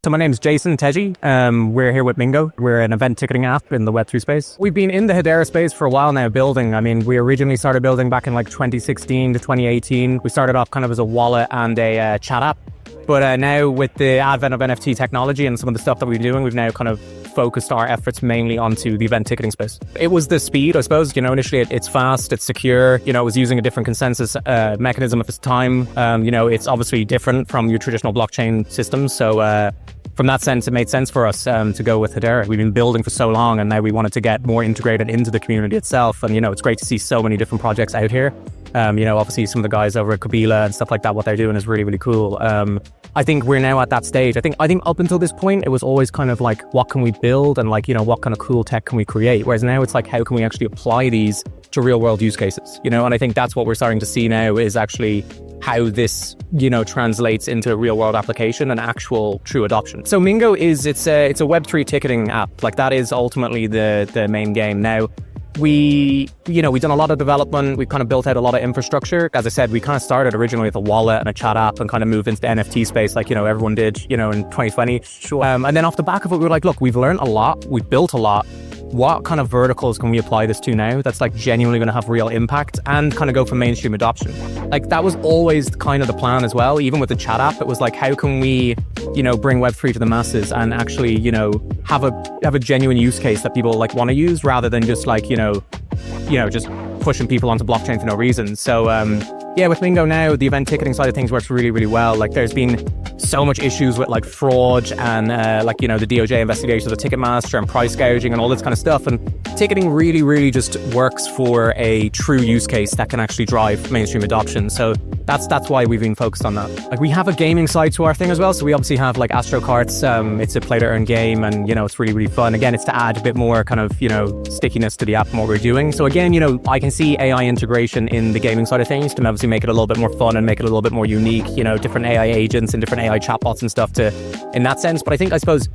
So my name is Jason Teji. We're here with Mingo. We're an event ticketing app in the Web3 space. We've been in the Hedera space for a while now building. I mean, we originally started building back in like 2016 to 2018. We started off kind of as a wallet and a chat app. But now with the advent of NFT technology and some of the stuff that we're doing, we've now kind of focused our efforts mainly onto the event ticketing space. It was the speed, I suppose. Initially it's fast, it's secure. It was using a different consensus mechanism of its time. It's obviously different from your traditional blockchain systems. So from that sense, it made sense for us to go with Hedera. We've been building for so long, and now we wanted to get more integrated into the community itself. And, it's great to see so many different projects out here. Obviously some of the guys over at Kabila and stuff like that, what they're doing is really, really cool. I think we're now at that stage. I think up until this point, it was always kind of like, what can we build? And like, what kind of cool tech can we create? Whereas now it's like, how can we actually apply these to real world use cases? And I think that's what we're starting to see now is actually how this, translates into a real world application and actual true adoption. So Mingo it's a Web3 ticketing app. Like that is ultimately the main game. Now, we've done a lot of development. We've kind of built out a lot of infrastructure. As I said, we kind of started originally with a wallet and a chat app and kind of moved into the NFT space like, everyone did, in 2020. Sure. And then off the back of it, we were like, look, we've learned a lot. We've built a lot. What kind of verticals can we apply this to now that's like genuinely going to have real impact and kind of go for mainstream adoption? Like that was always kind of the plan as well. Even with the chat app, it was like, how can we, bring Web3 to the masses and actually, have a genuine use case that people like want to use rather than just like, just pushing people onto blockchain for no reason. So, with Mingo now, the event ticketing side of things works really, really well. Like there's been so much issues with like fraud and the DOJ investigations of the Ticketmaster and price gouging and all this kind of stuff. And ticketing really, really just works for a true use case that can actually drive mainstream adoption. So that's why we've been focused on that. Like we have a gaming side to our thing as well. So we obviously have like Astro Carts. It's a play to earn game and, it's really, really fun. Again, it's to add a bit more kind of, stickiness to the app and what we're doing. So again, I can see AI integration in the gaming side of things to obviously make it a little bit more fun and make it a little bit more unique, different AI agents and different AI chatbots and stuff in that sense. But I suppose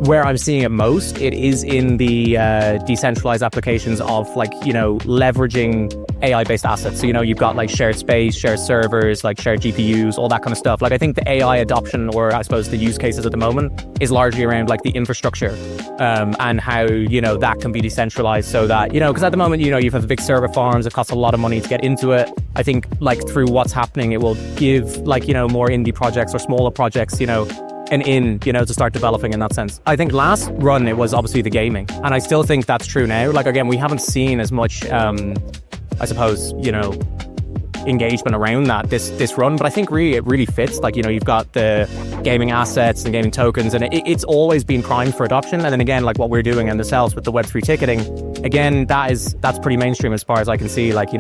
where I'm seeing it most, it is in the decentralized applications of like, leveraging AI-based assets. So, you've got like shared space, shared servers, like shared GPUs, all that kind of stuff. Like I think the AI adoption, or I suppose the use cases at the moment, is largely around like the infrastructure and how, that can be decentralized so that, because at the moment, you have big server farms, it costs a lot of money to get into it. I think like through what's happening, it will give like, more indie projects or smaller projects, to start developing in that sense. I think last run, it was obviously the gaming. And I still think that's true now. Like, again, we haven't seen as much, I suppose, engagement around that this run, but I think really it really fits. Like, you've got the gaming assets and gaming tokens, and it's always been primed for adoption. And then again, like what we're doing in the cells with the Web3 ticketing, again, that's pretty mainstream as far as I can see. Like,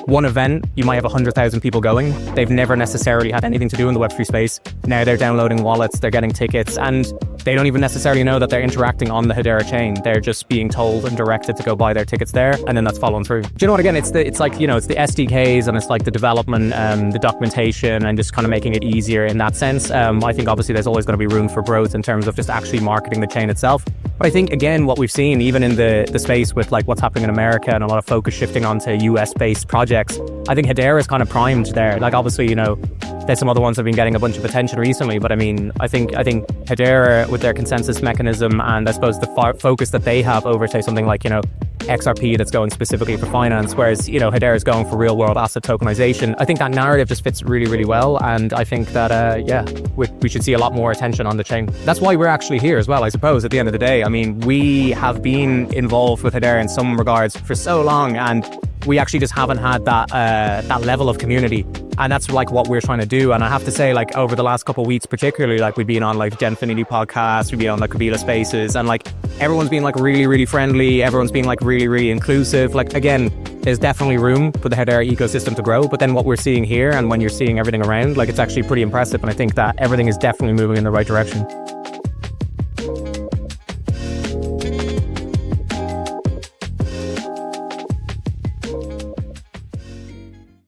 one event, you might have 100,000 people going. They've never necessarily had anything to do in the Web3 space. Now they're downloading wallets, they're getting tickets, and they don't even necessarily know that they're interacting on the Hedera chain. They're just being told and directed to go buy their tickets there, and then that's following through. Do you know what? Again, it's the SDKs and it's like the development, the documentation, and just kind of making it easier in that sense. I think obviously there's always going to be room for growth in terms of just actually marketing the chain itself. But I think again, what we've seen even in the space with like what's happening in America and a lot of focus shifting onto US-based projects, I think Hedera is kind of primed there. Like obviously, there's some other ones that have been getting a bunch of attention recently, but I mean, I think Hedera with their consensus mechanism and I suppose the focus that they have over, say, something like, XRP that's going specifically for finance, whereas, Hedera is going for real world asset tokenization. I think that narrative just fits really, really well. And I think that, we should see a lot more attention on the chain. That's why we're actually here as well, I suppose, at the end of the day. I mean, we have been involved with Hedera in some regards for so long, and we actually just haven't had that level of community. And that's like what we're trying to do. And I have to say, like, over the last couple of weeks, particularly, like we've been on like Genfinity podcast, we've been on like Kabila Spaces, and like everyone's been like really, really friendly. Everyone's been like really, really inclusive. Like, again, there's definitely room for the Hedera ecosystem to grow. But then what we're seeing here and when you're seeing everything around, like it's actually pretty impressive. And I think that everything is definitely moving in the right direction.